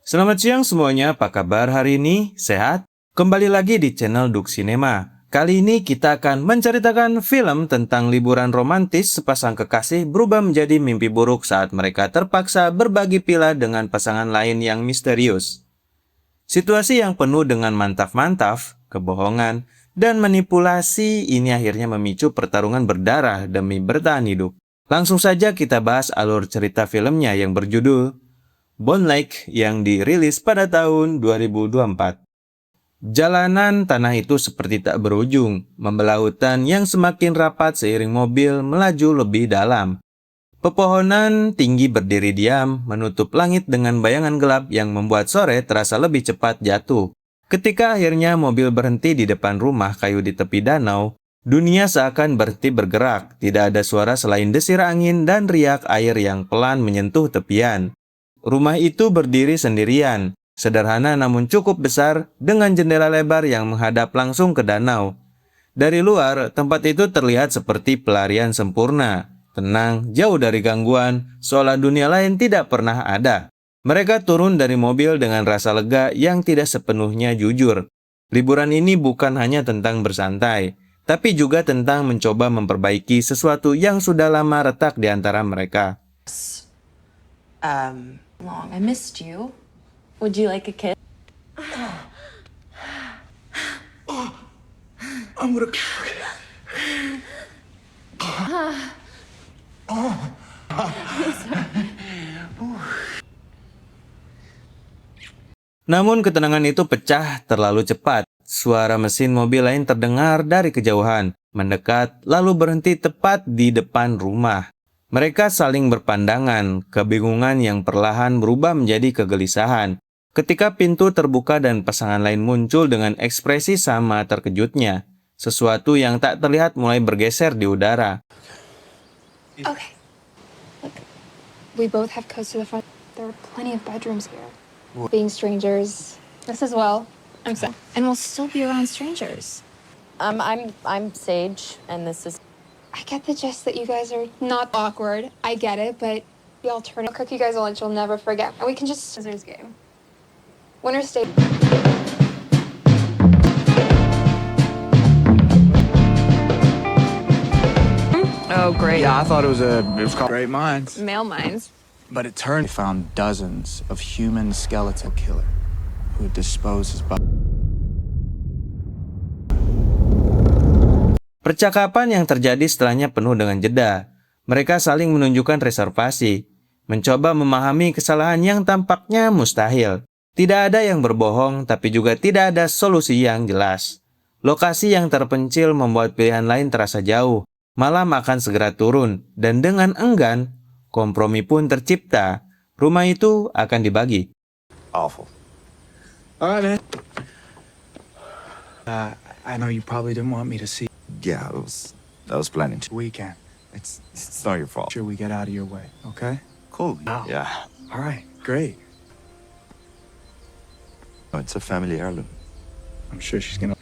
Selamat siang semuanya, apa kabar hari ini? Sehat? Kembali lagi di channel Duk Cinema. Kali ini kita akan menceritakan film tentang liburan romantis sepasang kekasih berubah menjadi mimpi buruk saat mereka terpaksa berbagi pila dengan pasangan lain yang misterius. Situasi yang penuh dengan mantaf-mantaf, kebohongan, dan manipulasi ini akhirnya memicu pertarungan berdarah demi bertahan hidup. Langsung saja kita bahas alur cerita filmnya yang berjudul Bone Lake yang dirilis pada tahun 2024. Jalanan tanah itu seperti tak berujung, membelah hutan yang semakin rapat seiring mobil melaju lebih dalam. Pepohonan tinggi berdiri diam, menutup langit dengan bayangan gelap yang membuat sore terasa lebih cepat jatuh. Ketika akhirnya mobil berhenti di depan rumah kayu di tepi danau, dunia seakan berhenti bergerak, tidak ada suara selain desir angin dan riak air yang pelan menyentuh tepian. Rumah itu berdiri sendirian, sederhana namun cukup besar dengan jendela lebar yang menghadap langsung ke danau. Dari luar, tempat itu terlihat seperti pelarian sempurna, tenang, jauh dari gangguan, seolah dunia lain tidak pernah ada. Mereka turun dari mobil dengan rasa lega yang tidak sepenuhnya jujur. Liburan ini bukan hanya tentang bersantai, tapi juga tentang mencoba memperbaiki sesuatu yang sudah lama retak di antara mereka. Long. I missed you. Would you like a kiss? I'm gonna. Namun ketenangan itu pecah terlalu cepat. Suara mesin mobil lain terdengar dari kejauhan, mendekat lalu berhenti tepat di depan rumah. Mereka saling berpandangan, kebingungan yang perlahan berubah menjadi kegelisahan. Ketika pintu terbuka dan pasangan lain muncul dengan ekspresi sama terkejutnya, sesuatu yang tak terlihat mulai bergeser di udara. Okay. Look, we both have codes to the front. There are plenty of bedrooms here. Being strangers, this as well. I'm sorry. And we'll still be around strangers. I'm Sage, and this is. I get the gist that you guys are not awkward. I get it, but the alternative, I'll cook you guys a lunch you'll never forget. And we can just scissors game. Winner stay. Oh, great. Yeah, I thought it was called Great Minds. Male minds. But it turned found dozens of human skeletal killer who would dispose his body. Percakapan yang terjadi setelahnya penuh dengan jeda. Mereka saling menunjukkan reservasi, mencoba memahami kesalahan yang tampaknya mustahil. Tidak ada yang berbohong, tapi juga tidak ada solusi yang jelas. Lokasi yang terpencil membuat pilihan lain terasa jauh. Malam akan segera turun, dan dengan enggan, kompromi pun tercipta. Rumah itu akan dibagi. Awful. All right, man. I know you probably didn't want me to see. Yeah, I was planning to. Weekend. It's not your fault. Sure, we get out of your way, okay? Cool. Wow. Yeah. All right, great. Oh, it's a family heirloom. I'm sure she's gonna.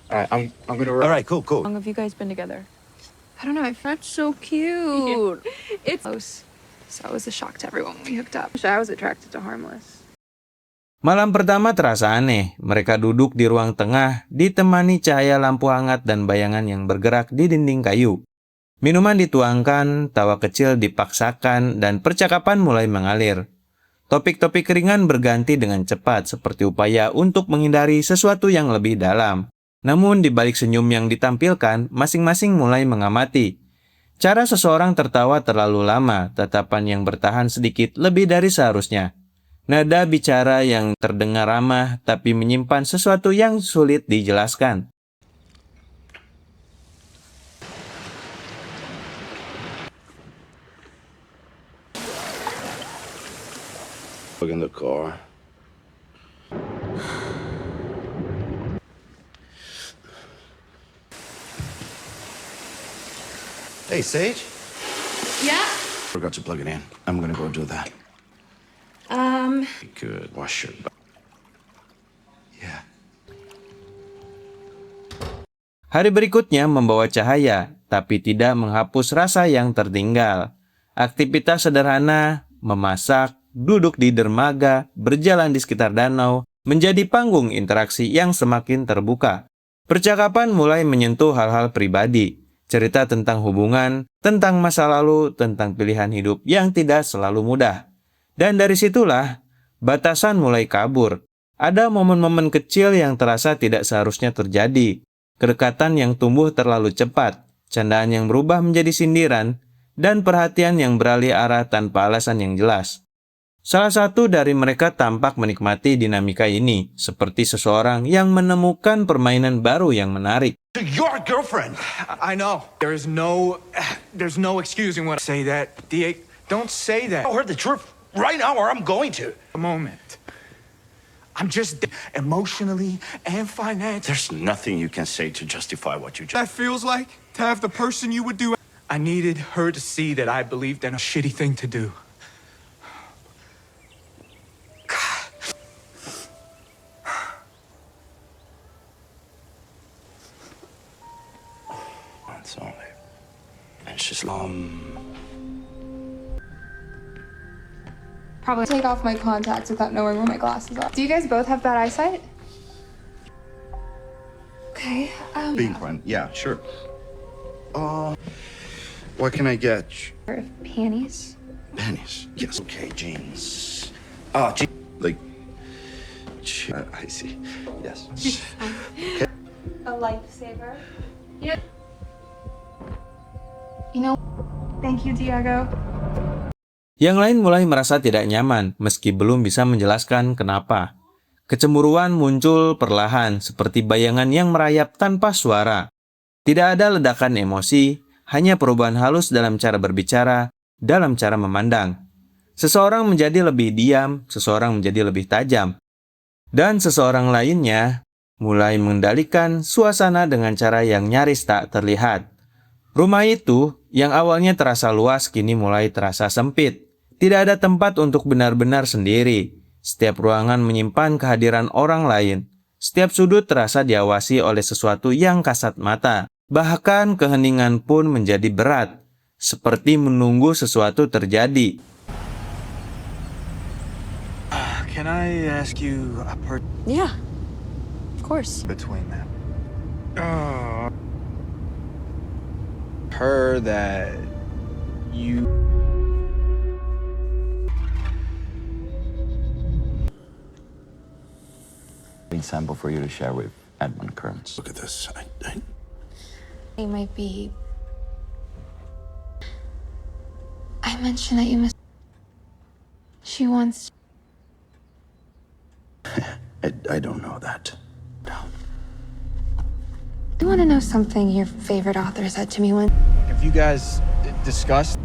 All right, I'm gonna. All right, cool. How long have you guys been together? I don't know. That's so cute. It's close. So it was a shock to everyone when we hooked up. I was attracted to Harmless. Malam pertama terasa aneh. Mereka duduk di ruang tengah, ditemani cahaya lampu hangat dan bayangan yang bergerak di dinding kayu. Minuman dituangkan, tawa kecil dipaksakan, dan percakapan mulai mengalir. Topik-topik ringan berganti dengan cepat, seperti upaya untuk menghindari sesuatu yang lebih dalam. Namun di balik senyum yang ditampilkan, masing-masing mulai mengamati. Cara seseorang tertawa terlalu lama, tatapan yang bertahan sedikit lebih dari seharusnya. Nada bicara yang terdengar ramah, tapi menyimpan sesuatu yang sulit dijelaskan. Look in the car. Hey, Sage. Yeah? Forgot to plug it in. I'm gonna go do that. Good. Wash your butt. Yeah. Hari berikutnya membawa cahaya, tapi tidak menghapus rasa yang tertinggal. Aktivitas sederhana, memasak, duduk di dermaga, berjalan di sekitar danau, menjadi panggung interaksi yang semakin terbuka. Percakapan mulai menyentuh hal-hal pribadi, cerita tentang hubungan, tentang masa lalu, tentang pilihan hidup yang tidak selalu mudah. Dan dari situlah, batasan mulai kabur. Ada momen-momen kecil yang terasa tidak seharusnya terjadi, kedekatan yang tumbuh terlalu cepat, candaan yang berubah menjadi sindiran, dan perhatian yang beralih arah tanpa alasan yang jelas. Salah satu dari mereka tampak menikmati dinamika ini, seperti seseorang yang menemukan permainan baru yang menarik. Your girlfriend. I know. There's no excusing what I say that. D8, don't say that. Tell her the truth right now or I'm going to. A moment. I'm just emotionally and financially. There's nothing you can say to justify what you just... That feels like to have the person you would do. I needed her to see that I believed in a shitty thing to do. It's only... And she's Probably take off my contacts without knowing where my glasses are. Do you guys both have bad eyesight? Okay, Being fun. Yeah, sure. What can I get? panties. Pennies. Yes. Okay, jeans. Jeans. Like... I see. Yes. A lifesaver. Yeah. You know, thank you, Diego. Yang lain mulai merasa tidak nyaman, meski belum bisa menjelaskan kenapa. Kecemburuan muncul perlahan, seperti bayangan yang merayap tanpa suara. Tidak ada ledakan emosi, hanya perubahan halus dalam cara berbicara, dalam cara memandang. Seseorang menjadi lebih diam, seseorang menjadi lebih tajam. Dan seseorang lainnya mulai mengendalikan suasana dengan cara yang nyaris tak terlihat. Rumah itu, yang awalnya terasa luas, kini mulai terasa sempit. Tidak ada tempat untuk benar-benar sendiri. Setiap ruangan menyimpan kehadiran orang lain. Setiap sudut terasa diawasi oleh sesuatu yang kasat mata. Bahkan keheningan pun menjadi berat, seperti menunggu sesuatu terjadi. Can I ask you a Yeah, of course. between them? Her that you... Sample for you to share with Edmund Kearns. Look at this. It might be. I mentioned that you must. She wants. I don't know that. No. You want to know something your favorite author said to me when Have you guys discussed?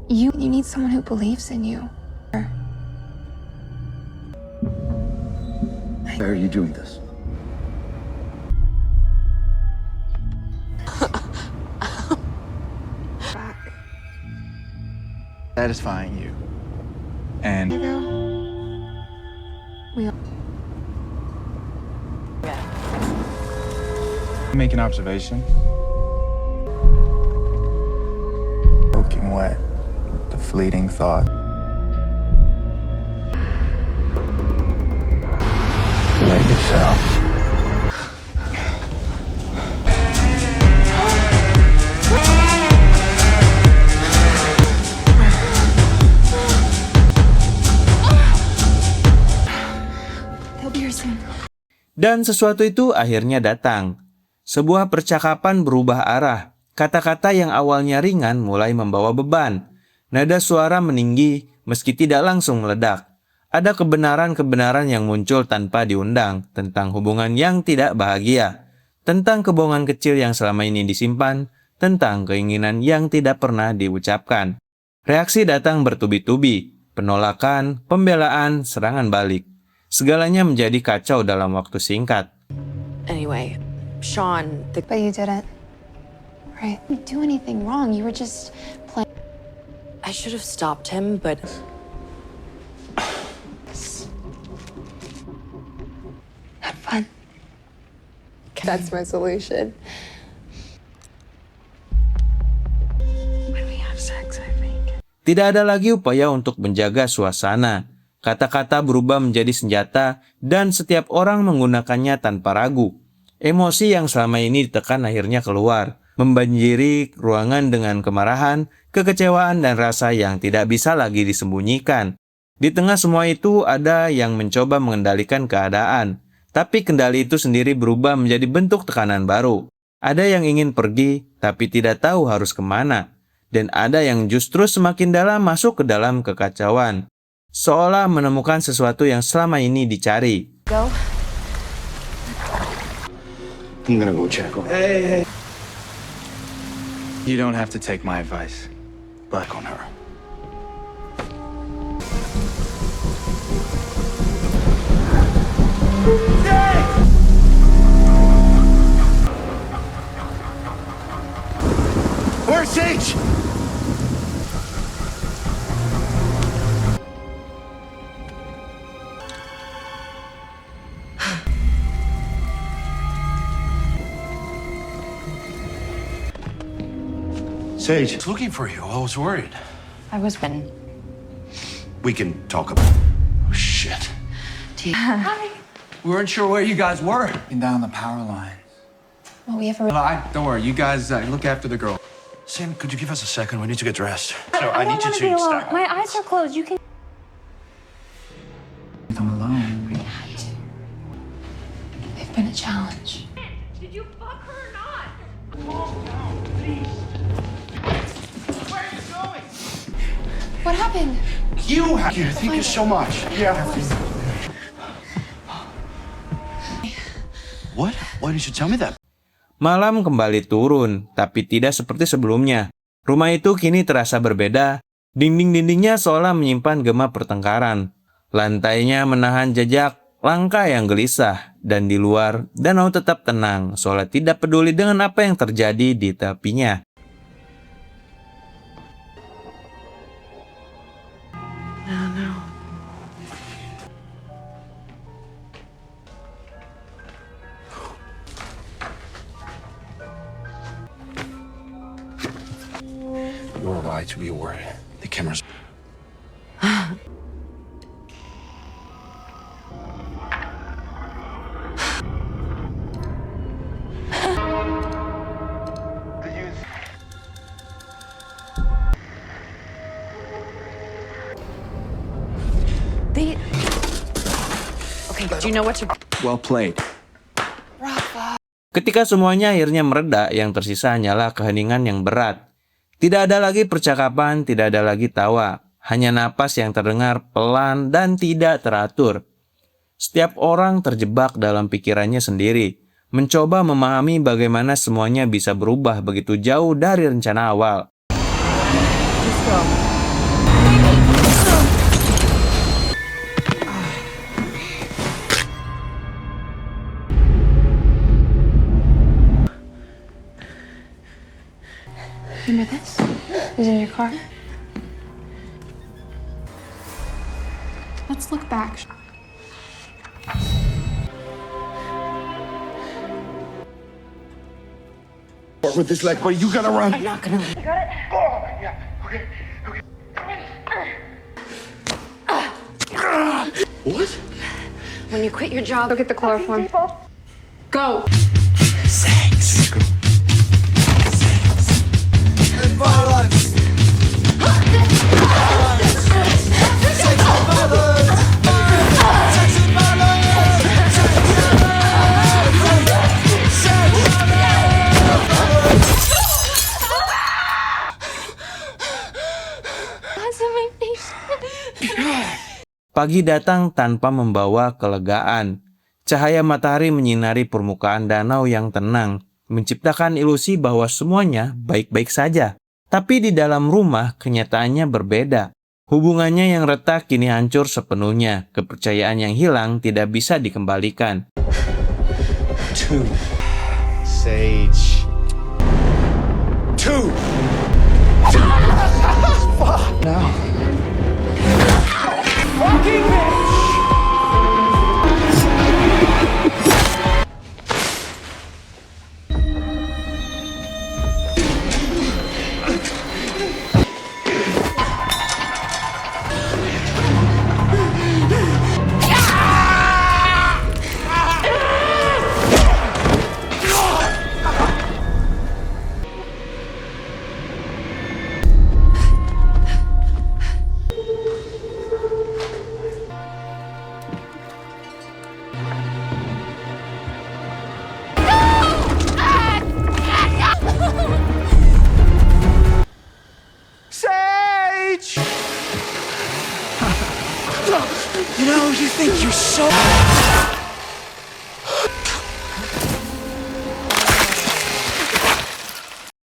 you need someone who believes in you. Why are you doing this? Satisfying you. And Diego, we. make an observation. Soaking wet. The fleeting thought. Let yourself. They'll be here soon. Dan sesuatu itu akhirnya datang. Sebuah percakapan berubah arah. Kata-kata yang awalnya ringan mulai membawa beban. Nada suara meninggi meski tidak langsung meledak. Ada kebenaran-kebenaran yang muncul tanpa diundang tentang hubungan yang tidak bahagia, tentang kebohongan kecil yang selama ini disimpan, tentang keinginan yang tidak pernah diucapkan. Reaksi datang bertubi-tubi, penolakan, pembelaan, serangan balik. Segalanya menjadi kacau dalam waktu singkat. Anyway, Sean, But you didn't. Right? You didn't do anything wrong. You were just playing. I should have stopped him, but Have fun. That's my solution. When we have sex, I think. Tidak ada lagi upaya untuk menjaga suasana. Kata-kata berubah menjadi senjata dan setiap orang menggunakannya tanpa ragu. Emosi yang selama ini ditekan akhirnya keluar, membanjiri ruangan dengan kemarahan, kekecewaan, dan rasa yang tidak bisa lagi disembunyikan. Di tengah semua itu ada yang mencoba mengendalikan keadaan, tapi kendali itu sendiri berubah menjadi bentuk tekanan baru. Ada yang ingin pergi, tapi tidak tahu harus kemana. Dan ada yang justru semakin dalam masuk ke dalam kekacauan, seolah menemukan sesuatu yang selama ini dicari. Go. I'm gonna go check on her. Hey. You don't have to take my advice. Back on her. Where's Sage? Sage. I was looking for you. I was worried. I was when. We can talk about. Oh, shit. Hi. We weren't sure where you guys were. Down the power line. Well, we have a. Don't worry. You guys look after the girl. Sam, could you give us a second? We need to get dressed. No, I I need don't you want to be to alone. stop. My eyes are closed. You can. I'm alone. They've been a challenge. Did you fuck her or not? What happened? You have. Thank you so much. Yeah. What? Why didn't you tell me that? Malam kembali turun, tapi tidak seperti sebelumnya. Rumah itu kini terasa berbeda. Dinding-dindingnya seolah menyimpan gema pertengkaran. Lantainya menahan jejak langkah yang gelisah. Dan di luar, danau tetap tenang, seolah tidak peduli dengan apa yang terjadi di tepinya. You're right to be worried. The cameras. They. Okay, do you know what to. Well played. Ketika semuanya akhirnya mereda, yang tersisa hanyalah keheningan yang berat. Tidak ada lagi percakapan, tidak ada lagi tawa. Hanya napas yang terdengar pelan dan tidak teratur. Setiap orang terjebak dalam pikirannya sendiri, mencoba memahami bagaimana semuanya bisa berubah begitu jauh dari rencana awal. Remember this? Is in your car. Let's look back. With this leg, but you gotta run. I'm not gonna. What? When you quit your job. Go get the chloroform. Go. Pagi datang tanpa membawa kelegaan. Cahaya matahari menyinari permukaan danau yang tenang, menciptakan ilusi bahwa semuanya baik-baik saja. Tapi di dalam rumah, kenyataannya berbeda. Hubungannya yang retak kini hancur sepenuhnya. Kepercayaan yang hilang tidak bisa dikembalikan. Two. Sage. Two. Fuck. Now. Fucking bitch! Oh, you think you're so...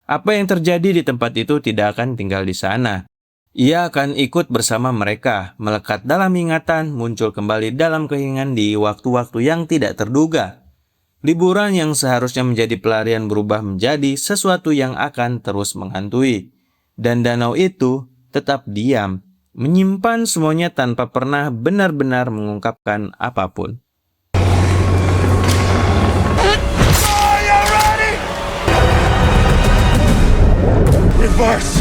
Apa yang terjadi di tempat itu tidak akan tinggal di sana. Ia akan ikut bersama mereka, melekat dalam ingatan, muncul kembali dalam keinginan di waktu-waktu yang tidak terduga. Liburan yang seharusnya menjadi pelarian berubah menjadi sesuatu yang akan terus menghantui. Dan danau itu tetap diam, menyimpan semuanya tanpa pernah benar-benar mengungkapkan apapun. Reverse!